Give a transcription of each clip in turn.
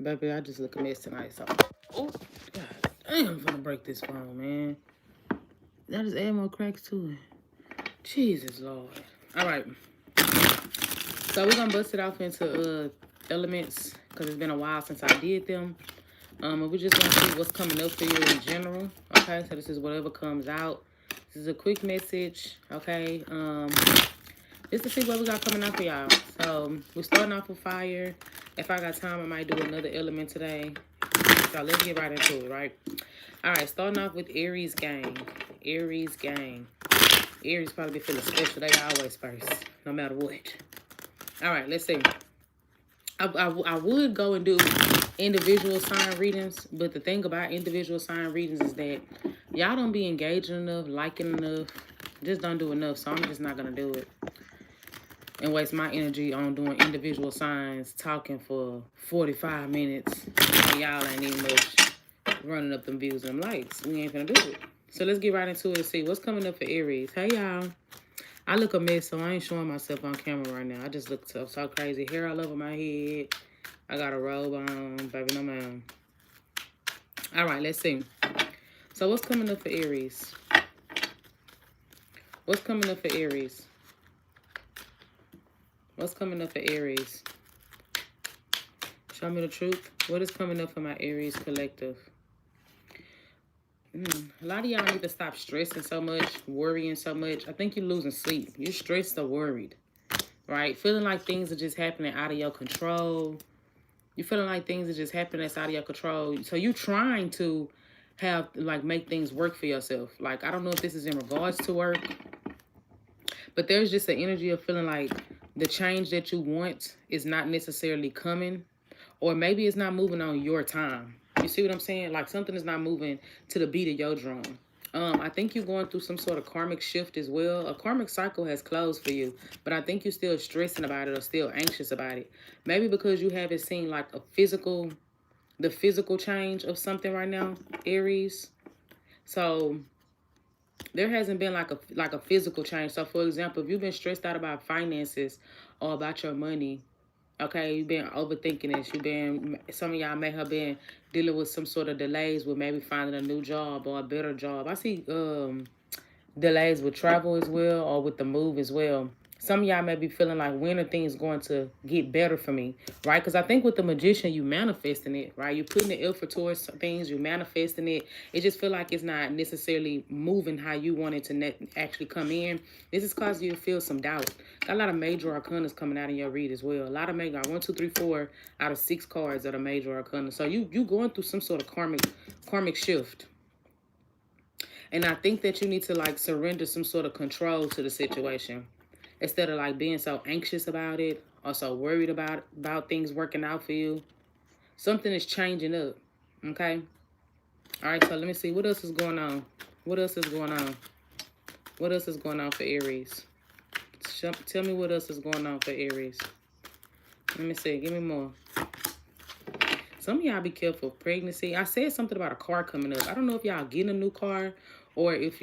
Baby, I just look a mess tonight, so. Oh, God damn, I'm gonna break this phone, man. I just add more cracks to it. Jesus, Lord. All right. So we're gonna bust it off into elements because it's been a while since I did them. And we're just gonna see what's coming up for you in general. Okay, so this is whatever comes out. This is a quick message, okay? Just to see what we got coming out for y'all. So we're starting off with fire. If I got time, I might do another element today. So let's get right into it, right? All right, starting off with Aries gang. Aries gang. Aries probably be feeling special. They always first, no matter what. All right, let's see. I would go and do individual sign readings, but the thing about individual sign readings is that y'all don't be engaging enough, liking enough, just don't do enough. So I'm just not gonna do it and waste my energy on doing individual signs, talking for 45 minutes, and y'all ain't even much running up them views and them likes. We ain't gonna do it. So let's get right into it and see what's coming up for Aries. Hey y'all. I look a mess, so I ain't showing myself on camera right now. I just look so crazy. Hair all over my head. I got a robe on. Baby, no ma'am. All right, let's see. So what's coming up for Aries? What's coming up for Aries? What's coming up for Aries? Show me the truth. What is coming up for my Aries collective? A lot of y'all need to stop stressing so much, worrying so much. I think you're losing sleep. You're stressed or worried, right? Feeling like things are just happening out of your control. You're feeling like things are just happening that's out of your control. So you're trying to have, like, make things work for yourself. Like, I don't know if this is in regards to work, but there's just an energy of feeling like the change that you want is not necessarily coming, or maybe it's not moving on your time. You see what I'm saying? Like something is not moving to the beat of your drum. I think you're going through some sort of karmic shift as well. A karmic cycle has closed for you, but I think you're still stressing about it or still anxious about it. Maybe because you haven't seen like the physical change of something right now, Aries. So there hasn't been like a physical change. So for example, if you've been stressed out about finances or about your money, okay, you've been overthinking this. Some of y'all may have been dealing with some sort of delays with maybe finding a new job or a better job. I see delays with travel as well, or with the move as well. Some of y'all may be feeling like, when are things going to get better for me, right? Because I think with the magician, you manifesting it, right? You're putting the effort towards things, you're manifesting it. It just feel like it's not necessarily moving how you want it to actually come in. This is causing you to feel some doubt. Got a lot of major arcanas coming out in your read as well. A lot of major, 1, 2, 3, 4 out of 6 cards that are major arcana. So you going through some sort of karmic shift. And I think that you need to like surrender some sort of control to the situation, instead of like being so anxious about it or so worried about things working out for you. Something is changing up, okay? All right, so let me see. What else is going on? What else is going on? What else is going on for Aries? Tell me what else is going on for Aries. Let me see. Give me more. Some of y'all be careful of pregnancy. I said something about a car coming up. I don't know if y'all getting a new car, or if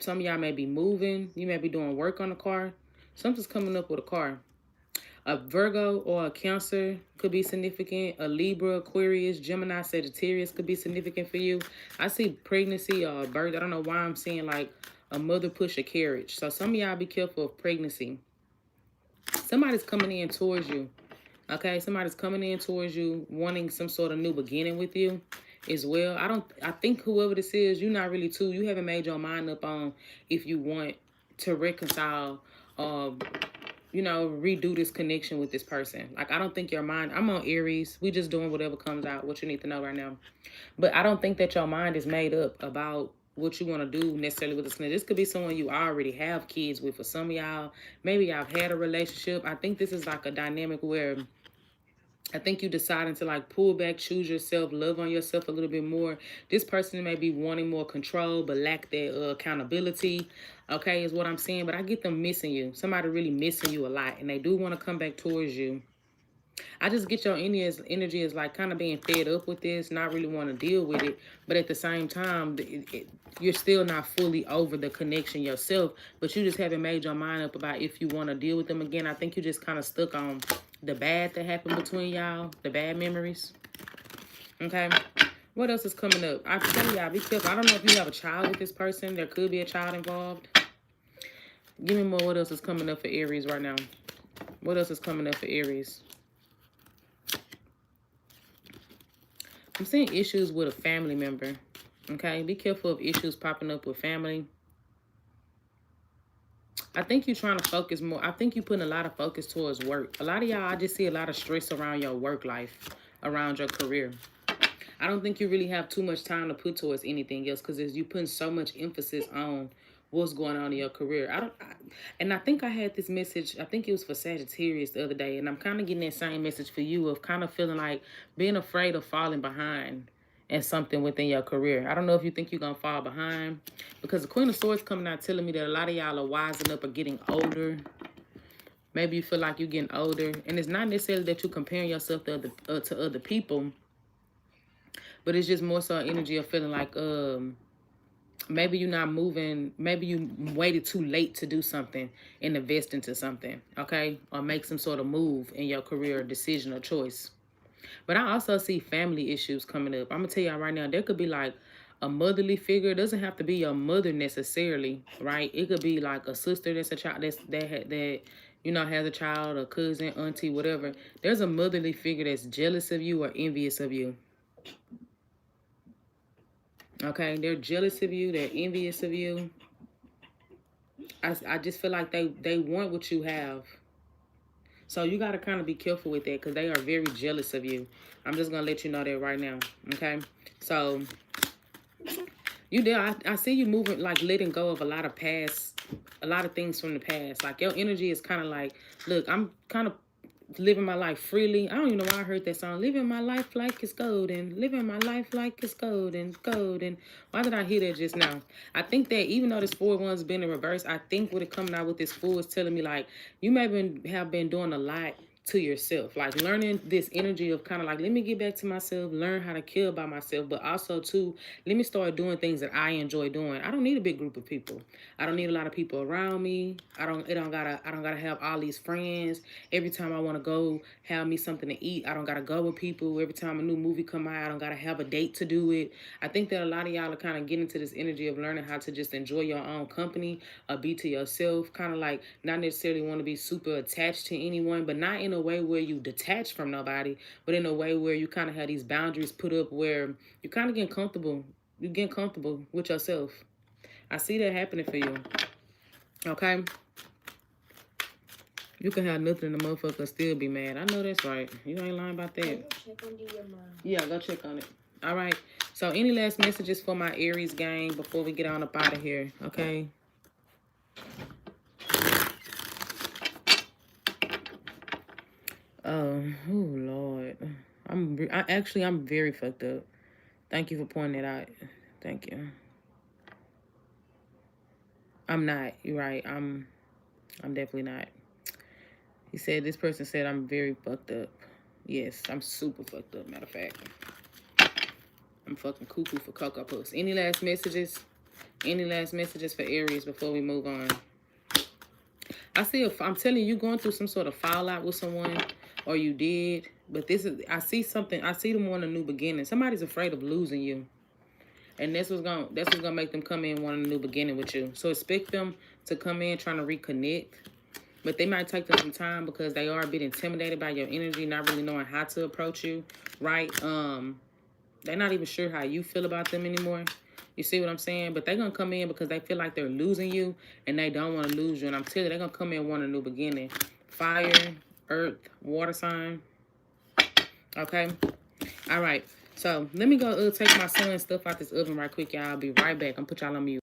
some of y'all may be moving. You may be doing work on a car. Something's coming up with a car. A Virgo or a Cancer could be significant. A Libra, Aquarius, Gemini, Sagittarius could be significant for you. I see pregnancy or birth. I don't know why I'm seeing like a mother push a carriage. So some of y'all be careful of pregnancy. Somebody's coming in towards you. Okay, somebody's coming in towards you, wanting some sort of new beginning with you as well. I think whoever this is, you're not really you haven't made your mind up on if you want to reconcile, redo this connection with this person. Like, I don't think your mind, I'm on Aries. We just doing whatever comes out, what you need to know right now. But I don't think that your mind is made up about what you want to do necessarily with this connection. This could be someone you already have kids with. For some of y'all, maybe y'all had a relationship. I think this is like a dynamic where I think you deciding to like pull back, choose yourself, love on yourself a little bit more. This person may be wanting more control, but lack that accountability. Okay, is what I'm saying. But I get them missing you. Somebody really missing you a lot, and they do want to come back towards you. I just get your energy as like kind of being fed up with this, not really want to deal with it. But at the same time, you're still not fully over the connection yourself, but you just haven't made your mind up about if you want to deal with them again. I think you just kind of stuck on the bad that happened between y'all, the bad memories. Okay. What else is coming up? I tell y'all, be careful. I don't know if you have a child with this person. There could be a child involved. Give me more. What else is coming up for Aries right now? What else is coming up for Aries? I'm seeing issues with a family member. Okay. Be careful of issues popping up with family. I think you're trying to focus more. I think you're putting a lot of focus towards work. A lot of y'all, I just see a lot of stress around your work life, around your career. I don't think you really have too much time to put towards anything else because you're putting so much emphasis on what's going on in your career. And I think I had this message, I think it was for Sagittarius the other day, and I'm kind of getting that same message for you of kind of feeling like being afraid of falling behind in something within your career. I don't know if you think you're going to fall behind because the Queen of Swords coming out telling me that a lot of y'all are wising up or getting older. Maybe you feel like you're getting older, and it's not necessarily that you're comparing yourself to other people, but it's just more so an energy of feeling like maybe you're not moving, maybe you waited too late to do something and invest into something, okay? Or make some sort of move in your career, decision, or choice. But I also see family issues coming up. I'm gonna tell y'all right now, there could be like a motherly figure. It doesn't have to be your mother necessarily, right? It could be like a sister that's a child that you know has a child, a cousin, auntie, whatever. There's a motherly figure that's jealous of you or envious of you. Okay, they're jealous of you, they're envious of you. I just feel like they want what you have. So you got to kind of be careful with that because they are very jealous of you. I'm just going to let you know that right now, okay? So you there, I see you moving, like letting go of a lot of things from the past. Like your energy is kind of like, look, I'm kind of living my life freely. I don't even know why I heard that song. Living my life like it's golden. Living my life like it's golden. Golden. Why did I hear that just now? I think that even though this 4-1's been in reverse, I think what it coming out with this 4 is telling me like you may have been doing a lot to yourself, like learning this energy of kind of like, let me get back to myself, learn how to care about myself, but also too, let me start doing things that I enjoy doing. I don't need a big group of people. I don't need a lot of people around me. I don't gotta have all these friends. Every time I want to go have me something to eat, I don't gotta go with people. Every time a new movie come out, I don't gotta have a date to do it. I think that a lot of y'all are kind of getting to this energy of learning how to just enjoy your own company, or be to yourself, kind of like not necessarily want to be super attached to anyone, but not in a way where you detach from nobody, but in a way where you kind of have these boundaries put up where you kind of getting comfortable. You getting comfortable with yourself. I see that happening for you. Okay? You can have nothing and the motherfucker still be mad. I know that's right. You ain't lying about that. Yeah, go check on it. All right. So any last messages for my Aries gang before we get on up out of here? Okay? Oh Lord. I'm very fucked up. Thank you for pointing it out. Thank you. I'm not. You're right. I'm definitely not. He said this person said I'm very fucked up. Yes, I'm super fucked up, matter of fact. I'm fucking cuckoo for Cocoa Puffs. Any last messages? Any last messages for Aries before we move on? I'm telling you, going through some sort of fallout with someone, or you did, but I see something, I see them wanting a new beginning. Somebody's afraid of losing you. And that's what's gonna make them come in wanting a new beginning with you. So expect them to come in trying to reconnect. But they might take them some time because they are a bit intimidated by your energy, not really knowing how to approach you, right? They're not even sure how you feel about them anymore. You see what I'm saying? But they're going to come in because they feel like they're losing you and they don't want to lose you. And I'm telling you, they're going to come in wanting a new beginning. Fire, earth, water sign. Okay? All right. So let me go take my son's stuff out this oven right quick, y'all. I'll be right back. I'm going to put y'all on mute.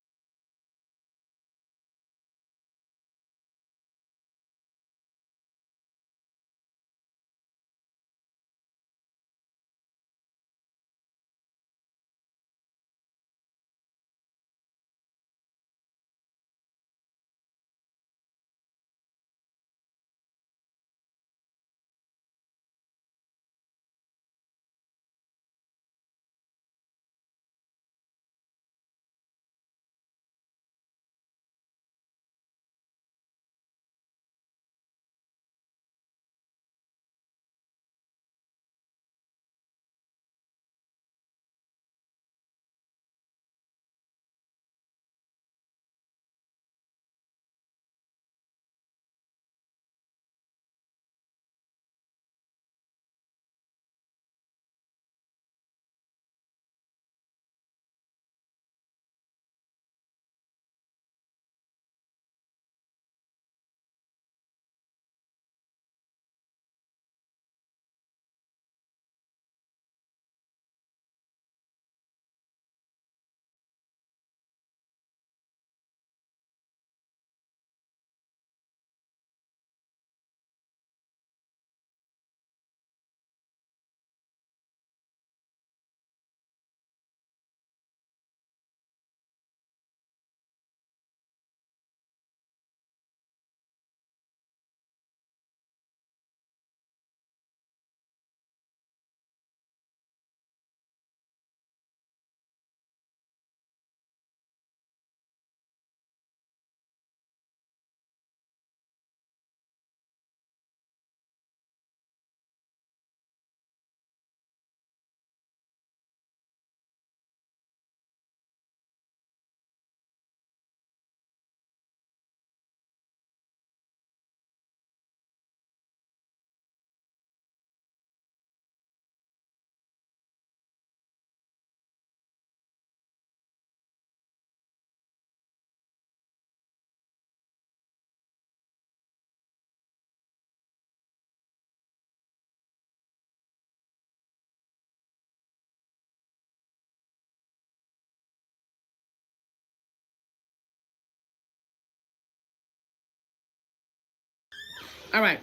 All right.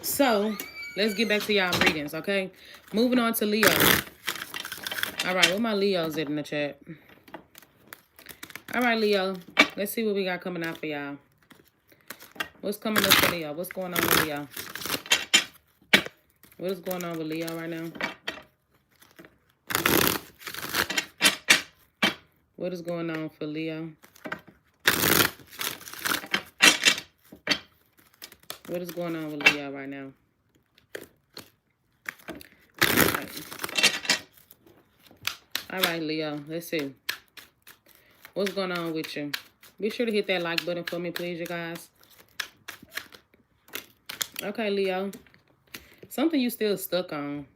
So, let's get back to y'all readings, okay? Moving on to Leo. All right, where my Leos at in the chat? All right, Leo. Let's see what we got coming out for y'all. What's coming up for Leo? What's going on with Leo? What is going on with Leo right now? What is going on for Leo? What is going on with Leo right now? All right, Leo. Let's see. What's going on with you? Be sure to hit that like button for me, please, you guys. Okay, Leo. Something you still stuck on.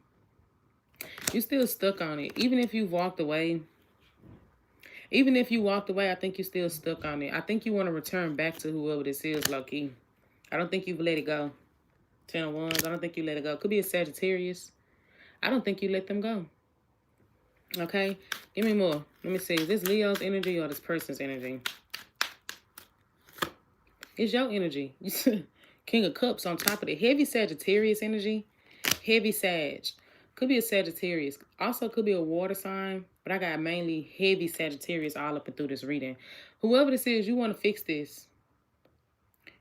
You still stuck on it. Even if you walked away. Even if you walked away, I think you still stuck on it. I think you want to return back to whoever this is, low-key. I don't think you've let it go. 10 of Wands. I don't think you let it go. Could be a Sagittarius. I don't think you let them go. Okay? Give me more. Let me see. Is this Leo's energy or this person's energy? It's your energy. King of Cups on top of it. Heavy Sagittarius energy. Heavy Sag. Could be a Sagittarius. Also could be a water sign. But I got mainly heavy Sagittarius all up and through this reading. Whoever this is, you want to fix this.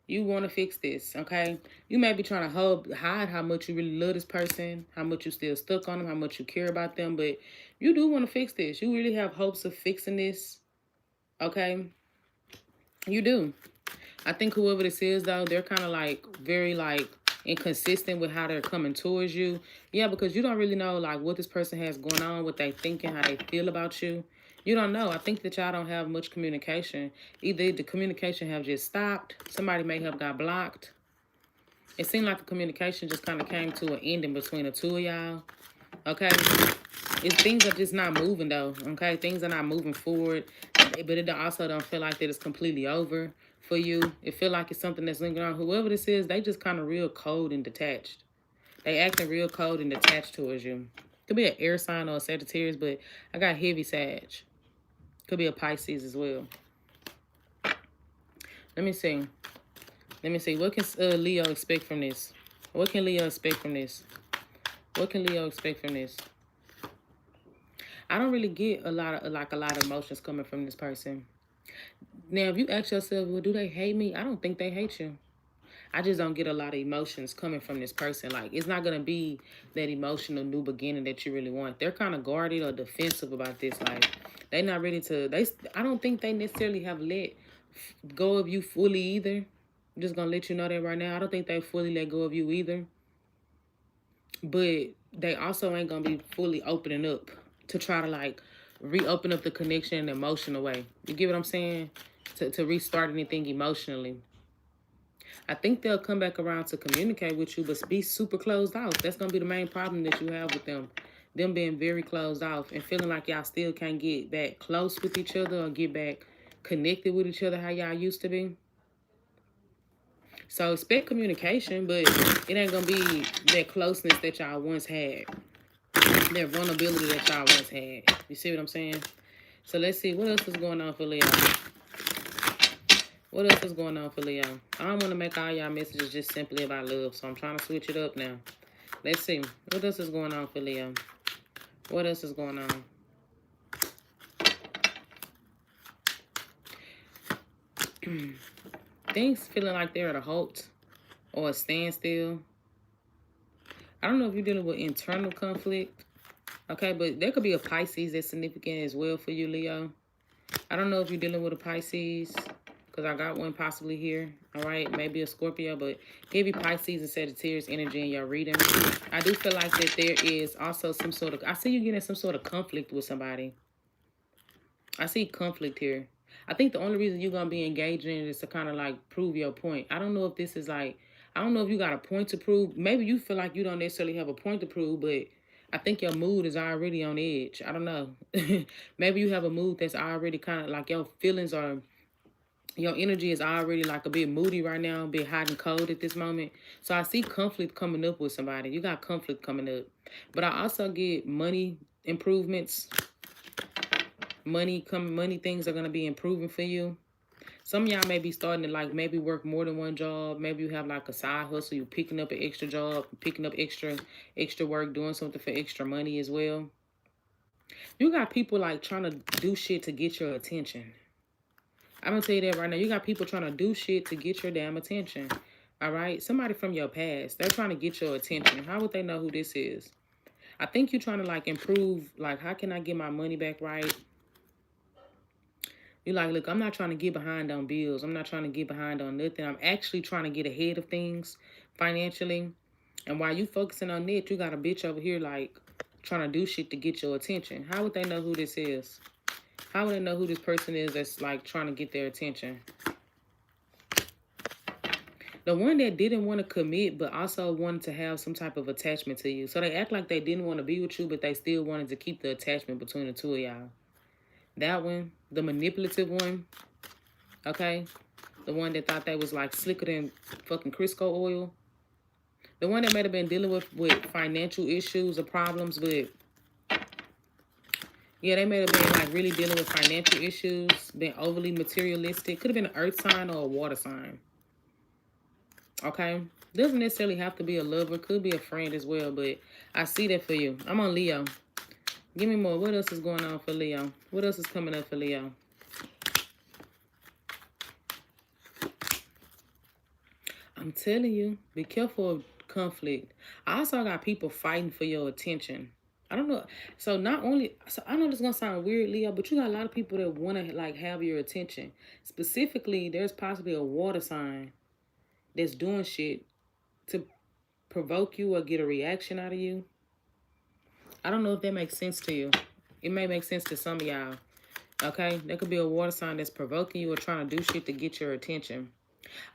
You want to fix this, okay? You may be trying to hide how much you really love this person, how much you still stuck on them, how much you care about them, but you do want to fix this. You really have hopes of fixing this, okay? You do. I think whoever this is, though, they're kind of like very like inconsistent with how they're coming towards you. Yeah, because you don't really know like what this person has going on, what they thinking, how they feel about you. You don't know. I think that y'all don't have much communication. Either the communication have just stopped. Somebody may have got blocked. It seemed like the communication just kind of came to an ending between the two of y'all. Okay? Things are just not moving, though. Okay? Things are not moving forward. But it also don't feel like that it's completely over for you. It feel like it's something that's lingering on. Whoever this is, they just kind of real cold and detached. They acting real cold and detached towards you. Could be an air sign or a Sagittarius, but I got heavy Sag. Could be a Pisces as well. Let me see. Let me see. What can Leo expect from this? What can Leo expect from this? What can Leo expect from this? I don't really get a lot of emotions coming from this person. Now, if you ask yourself, well, do they hate me? I don't think they hate you. I just don't get a lot of emotions coming from this person. Like, it's not going to be that emotional new beginning that you really want. They're kind of guarded or defensive about this. Like, they're not ready to... I don't think they necessarily have let go of you fully either. I'm just going to let you know that right now. I don't think they fully let go of you either. But they also ain't going to be fully opening up to try to, like, reopen up the connection in an emotional way. You get what I'm saying? To restart anything emotionally. I think they'll come back around to communicate with you, but be super closed off. That's going to be the main problem that you have with them. Them being very closed off and feeling like y'all still can't get back close with each other or get back connected with each other how y'all used to be. So expect communication, but it ain't going to be that closeness that y'all once had. That vulnerability that y'all once had. You see what I'm saying? So let's see. What else is going on for Leo? What else is going on for Leo? I don't want to make all y'all messages just simply about love, so I'm trying to switch it up now. Let's see. What else is going on for Leo? What else is going on? Things feeling like they're at a halt or a standstill. I don't know if you're dealing with internal conflict. Okay, but there could be a Pisces that's significant as well for you, Leo. I don't know if you're dealing with a Pisces, because I got one possibly here. All right, maybe a Scorpio, but heavy Pisces and Sagittarius energy in your reading. I do feel like that there is also some sort of... I see you getting some sort of conflict with somebody. I see conflict here. I think the only reason you're going to be engaged in it is to kind of like prove your point. I don't know if this is like... I don't know if you got a point to prove. Maybe you feel like you don't necessarily have a point to prove, but I think your mood is already on edge. I don't know. Maybe you have a mood that's already kind of like your feelings are... Your energy is already like a bit moody right now, a bit hot and cold at this moment. So I see conflict coming up with somebody. You got conflict coming up. But I also get money improvements. Money things are going to be improving for you. Some of y'all may be starting to like maybe work more than one job. Maybe you have like a side hustle. You're picking up an extra job, picking up extra work, doing something for extra money as well. You got people like trying to do shit to get your attention. I'm gonna tell you that right now. You got people trying to do shit to get your damn attention. All right? Somebody from your past. They're trying to get your attention. How would they know who this is? I think you're trying to like improve, like, how can I get my money back right? You're like, look, I'm not trying to get behind on bills. I'm not trying to get behind on nothing. I'm actually trying to get ahead of things financially. And while you focusing on that, you got a bitch over here like trying to do shit to get your attention. How would they know who this is? How would they know who this person is that's like trying to get their attention? The one that didn't want to commit, but also wanted to have some type of attachment to you. So they act like they didn't want to be with you, but they still wanted to keep the attachment between the two of y'all. That one, the manipulative one, okay? The one that thought they was like slicker than fucking Crisco oil. The one that may have been dealing with financial issues or problems, but yeah, they may have been like really dealing with financial issues, been overly materialistic. Could have been an earth sign or a water sign. Okay? Doesn't necessarily have to be a lover. Could be a friend as well, but I see that for you. I'm on Leo. Give me more. What else is going on for Leo? What else is coming up for Leo? I'm telling you, be careful of conflict. I also got people fighting for your attention. I don't know. So not only, so I know this is gonna sound weird, Leo, but you got a lot of people that want to like have your attention. Specifically, there's possibly a water sign that's doing shit to provoke you or get a reaction out of you. I don't know if that makes sense to you. It may make sense to some of y'all. Okay? There could be a water sign that's provoking you or trying to do shit to get your attention.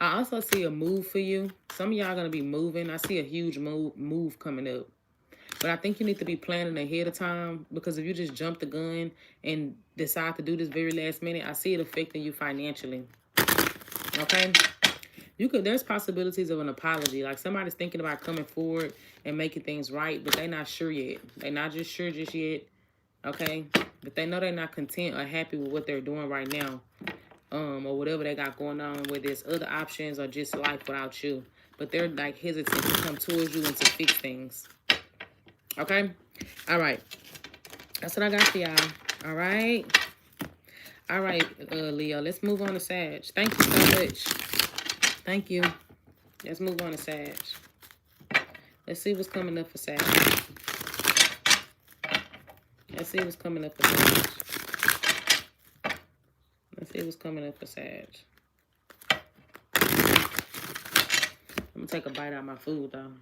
I also see a move for you. Some of y'all going to be moving. I see a huge move coming up. But I think you need to be planning ahead of time, because if you just jump the gun and decide to do this very last minute, I see it affecting you financially. Okay? There's possibilities of an apology. Like somebody's thinking about coming forward and making things right, but they're not sure yet. They're not just sure just yet. Okay? But they know they're not content or happy with what they're doing right now. Or whatever they got going on, where there's other options or just life without you. But they're like hesitant to come towards you and to fix things. Okay? All right. That's what I got for y'all. All right? All right, Leo. Let's move on to Sag. Thank you so much. Thank you. Let's move on to Sag. Let's see what's coming up for Sag. Let's see what's coming up for Sag. Let's see what's coming up for Sag. I'm going to take a bite out of my food, though.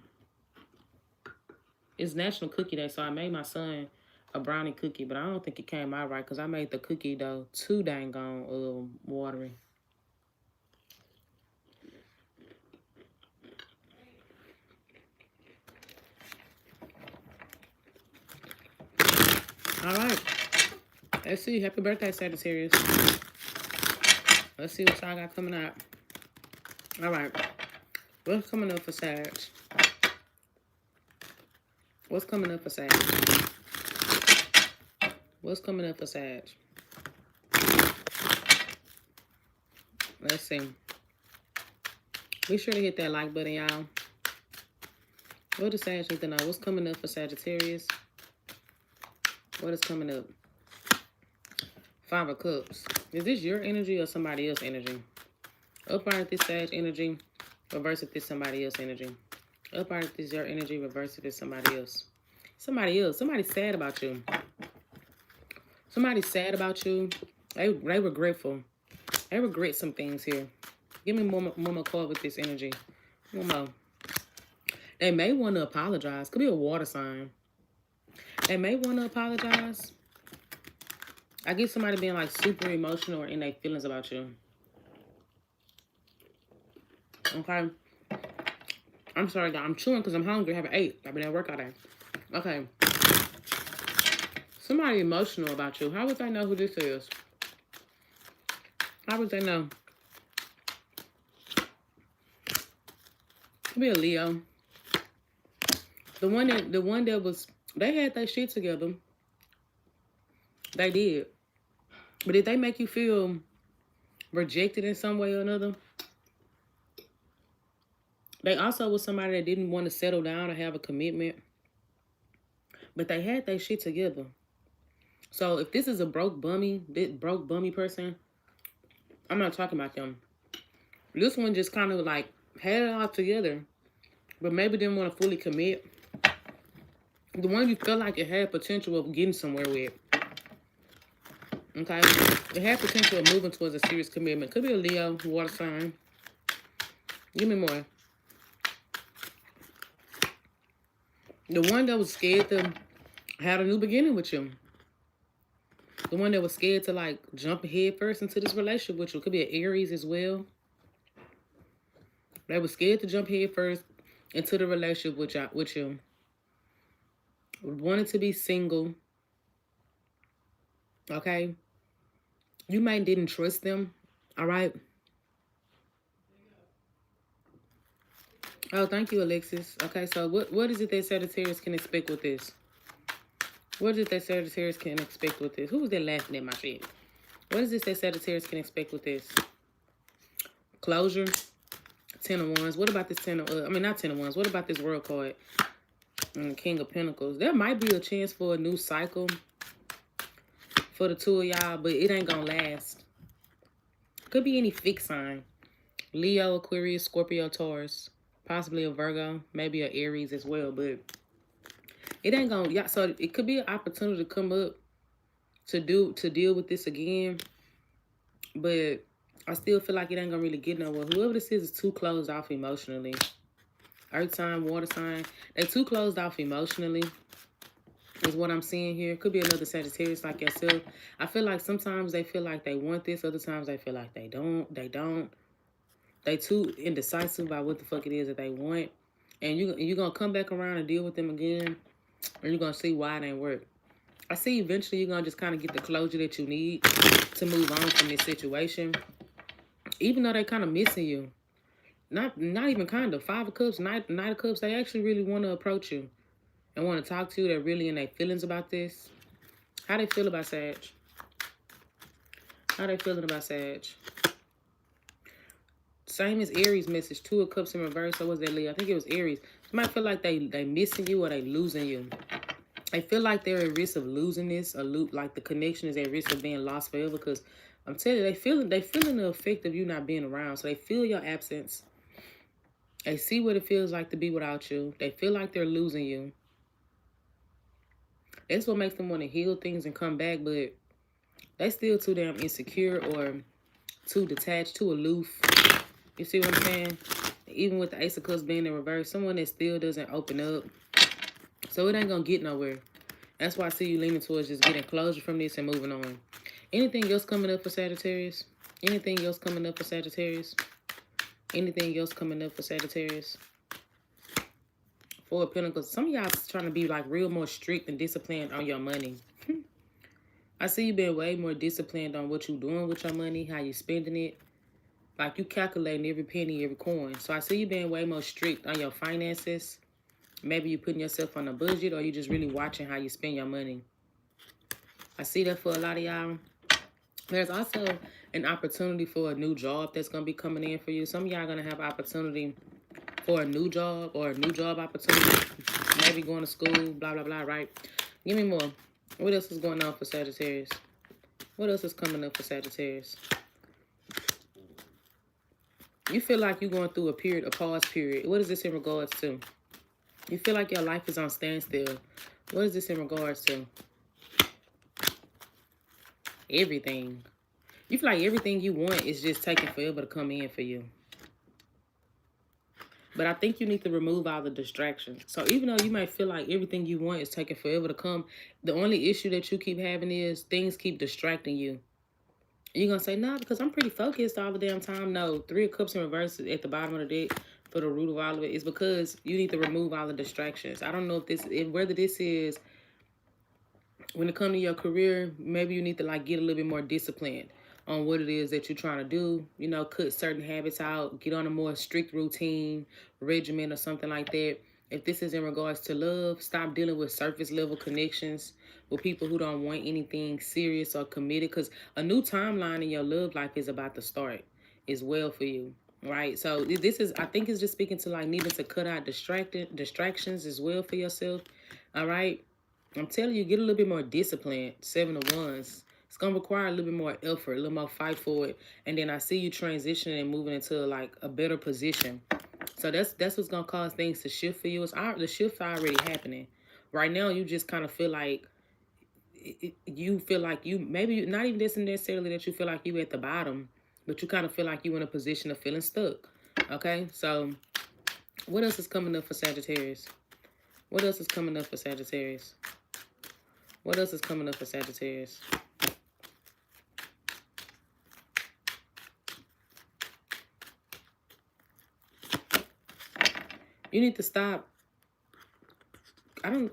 It's National Cookie Day, so I made my son a brownie cookie, but I don't think it came out right because I made the cookie dough too dang on watery. All right. Let's see. Happy birthday, Sagittarius. Let's see what y'all got coming out. All right. What's coming up for Sag? What's coming up for Sag? What's coming up for Sag? Let's see. Be sure to hit that like button, y'all. What does Sag need to know? What's coming up for Sagittarius? What is coming up? 5 of Cups. Is this your energy or somebody else's energy? Upright if this Sag energy. Reverse if this somebody else's energy. Upright if this your energy. Reverse if it's somebody else. Somebody else. Somebody's sad about you. Somebody's sad about you. They regretful. They regret some things here. Give me more card with this energy. One more. They may want to apologize. Could be a water sign. They may want to apologize. I get somebody being like super emotional or in their feelings about you. Okay. I'm sorry, guys. I'm chewing because I'm hungry. I haven't ate. I've been at work all day. Okay. Somebody emotional about you. How would they know who this is? How would they know? Could be a Leo. The one that was, they had their shit together. They did. But did they make you feel rejected in some way or another. They also was somebody that didn't want to settle down or have a commitment, but they had their shit together. So if this is a broke bummy person, I'm not talking about them. This one just kind of like had it all together, but maybe didn't want to fully commit. The one you felt like it had potential of getting somewhere with. Okay? It had potential of moving towards a serious commitment. Could be a Leo, water sign. Give me more. The one that was scared to have a new beginning with you. The one that was scared to like jump head first into this relationship with you. Could be an Aries as well. They was scared to jump head first into the relationship with you. Wanted to be single. Okay? You might didn't trust them. Alright? Oh, thank you, Alexis. Okay, so what is it that Sagittarius can expect with this? What is it that Sagittarius can expect with this? Who was that laughing at my shit? What is this that Sagittarius can expect with this? Closure. 10 of Wands. What about this 10 of... not 10 of Wands. What about this World card? And King of Pentacles. There might be a chance for a new cycle for the two of y'all, but it ain't gonna last. Could be any fixed sign. Leo, Aquarius, Scorpio, Taurus. Possibly a Virgo. Maybe an Aries as well, but it ain't gonna... Yeah, so it could be an opportunity to come up to deal with this again, but I still feel like it ain't gonna really get nowhere. Whoever this is too closed off emotionally. Earth sign, water sign. They too closed off emotionally is what I'm seeing here. Could be another Sagittarius like yourself. I feel like sometimes they feel like they want this. Other times they feel like they don't. They too indecisive about what the fuck it is that they want. And you're going to come back around and deal with them again. And you're going to see why it ain't work. I see eventually you're going to just kind of get the closure that you need to move on from this situation. Even though they kind of missing you. Not even kind of. 5 of Cups, Knight of Cups, they actually really want to approach you and want to talk to you. They're really in their feelings about this. How they feel about Sag? How they feeling about Sag? Same as Aries message. 2 of Cups in reverse. Or was that Leo? I think it was Aries. Somebody feel like they missing you or they losing you. They feel like they're at risk of losing this. Like the connection is at risk of being lost forever. Because I'm telling you, they feeling the effect of you not being around. So they feel your absence. They see what it feels like to be without you. They feel like they're losing you. That's what makes them want to heal things and come back, but they still too damn insecure or too detached, too aloof. You see what I'm saying? Even with the Ace of Cups being in reverse, someone that still doesn't open up. So it ain't going to get nowhere. That's why I see you leaning towards just getting closure from this and moving on. Anything else coming up for Sagittarius? Anything else coming up for Sagittarius? Anything else coming up for Sagittarius? 4 of Pentacles. Some of y'all trying to be like real more strict and disciplined on your money. I see you being way more disciplined on what you're doing with your money, how you spending it. Like you calculating every penny, every coin. So I see you being way more strict on your finances. Maybe you putting yourself on a budget or you just really watching how you spend your money. I see that for a lot of y'all. There's also an opportunity for a new job that's going to be coming in for you. Some of y'all going to have opportunity for a new job or a new job opportunity. Maybe going to school, blah, blah, blah, right? Give me more. What else is going on for Sagittarius? What else is coming up for Sagittarius? You feel like you're going through a pause period. What is this in regards to? You feel like your life is on standstill. What is this in regards to? Everything. You feel like everything you want is just taking forever to come in for you. But I think you need to remove all the distractions. So even though you might feel like everything you want is taking forever to come, the only issue that you keep having is things keep distracting you. You're going to say, nah, because I'm pretty focused all the damn time. No, 3 of Cups in reverse at the bottom of the deck for the root of all of it is because you need to remove all the distractions. I don't know whether this is, when it comes to your career, maybe you need to like get a little bit more disciplined on what it is that you're trying to do. You know, cut certain habits out, get on a more strict routine, regimen or something like that. If this is in regards to love, stop dealing with surface level connections with people who don't want anything serious or committed, because a new timeline in your love life is about to start as well for you, right? So this is, I think it's just speaking to like needing to cut out distractions as well for yourself, all right? I'm telling you, get a little bit more disciplined. 7 of Wands. It's going to require a little bit more effort, a little more fight for it. And then I see you transitioning and moving into like a better position. So that's what's going to cause things to shift for you. The shift already happening. Right now, you just kind of feel like, maybe not even this necessarily that you feel like you at the bottom, but you kind of feel like you in a position of feeling stuck. Okay, so what else is coming up for Sagittarius? What else is coming up for Sagittarius? What else is coming up for Sagittarius? You need to stop.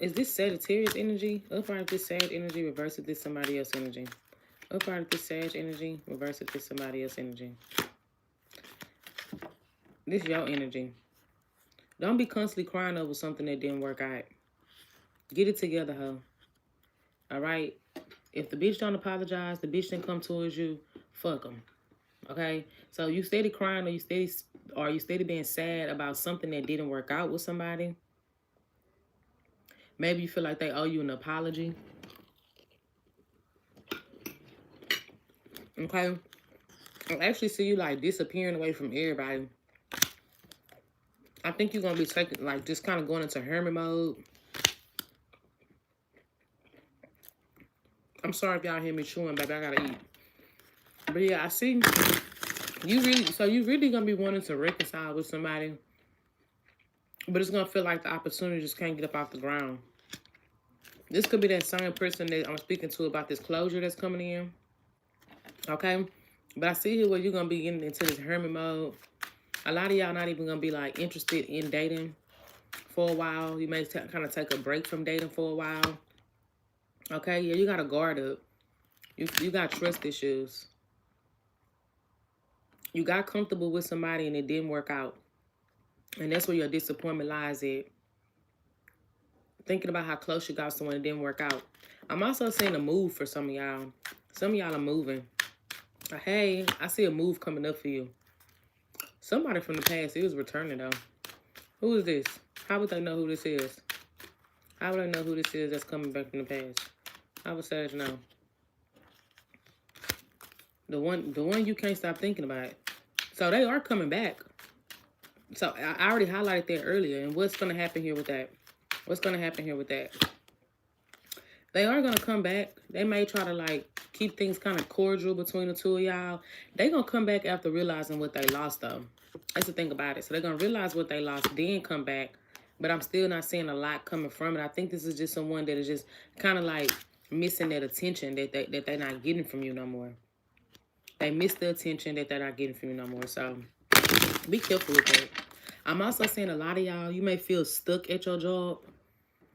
Is this Sagittarius energy? Upright if this Sag energy, reverse if this somebody else energy. Upright if this Sag energy, reverse if this somebody else energy. This your energy. Don't be constantly crying over something that didn't work out. Get it together, ho. All right? If the bitch don't apologize, the bitch didn't come towards you, fuck them. Okay? So you steady crying or you steady being sad about something that didn't work out with somebody. Maybe you feel like they owe you an apology. Okay? I actually see you like disappearing away from everybody. I think you're going to be taking, like, just kind of going into hermit mode. I'm sorry if y'all hear me chewing, baby. I got to eat. But yeah, I see you really going to be wanting to reconcile with somebody. But it's going to feel like the opportunity just can't get up off the ground. This could be that same person that I'm speaking to about this closure that's coming in. Okay? But I see here where you're going to be getting into this hermit mode. A lot of y'all not even going to be, like, interested in dating for a while. You may kind of take a break from dating for a while. Okay? Yeah, you got to guard up. You got trust issues. You got comfortable with somebody and it didn't work out. And that's where your disappointment lies at. Thinking about how close you got to someone and it didn't work out. I'm also seeing a move for some of y'all. Some of y'all are moving. Hey, I see a move coming up for you. Somebody from the past is returning, though. Who is this? How would they know who this is? How would I know who this is that's coming back from the past? How would Sag know? The one you can't stop thinking about. So they are coming back. So I already highlighted that earlier. And what's going to happen here with that? What's going to happen here with that? They are going to come back. They may try to, like, keep things kind of cordial between the two of y'all. They're going to come back after realizing what they lost, though. That's the thing about it. So they're going to realize what they lost, then come back. But I'm still not seeing a lot coming from it. I think this is just someone that is just kind of, like, missing that attention that they're not getting from you no more. They miss the attention that they're not getting from you no more. So be careful with that. I'm also seeing a lot of y'all, you may feel stuck at your job,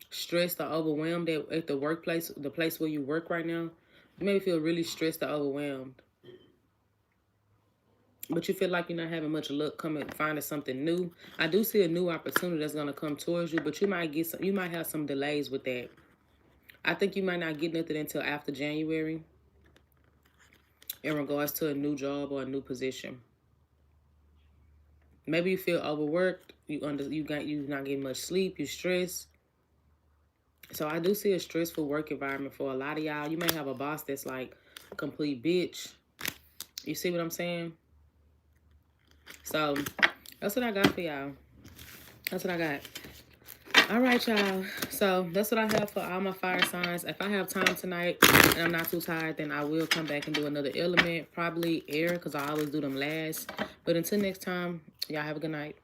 stressed or overwhelmed at the workplace, the place where you work right now. You may feel really stressed or overwhelmed. But you feel like you're not having much luck finding something new. I do see a new opportunity that's going to come towards you, but you might have some delays with that. I think you might not get nothing until after January in regards to a new job or a new position. Maybe you feel overworked. You're not getting much sleep. You're stressed. So I do see a stressful work environment for a lot of y'all. You may have a boss that's like a complete bitch. You see what I'm saying? So that's what I got for y'all. That's what I got. All right, y'all. So that's what I have for all my fire signs. If I have time tonight and I'm not too tired, then I will come back and do another element. Probably air, because I always do them last. But until next time, y'all have a good night.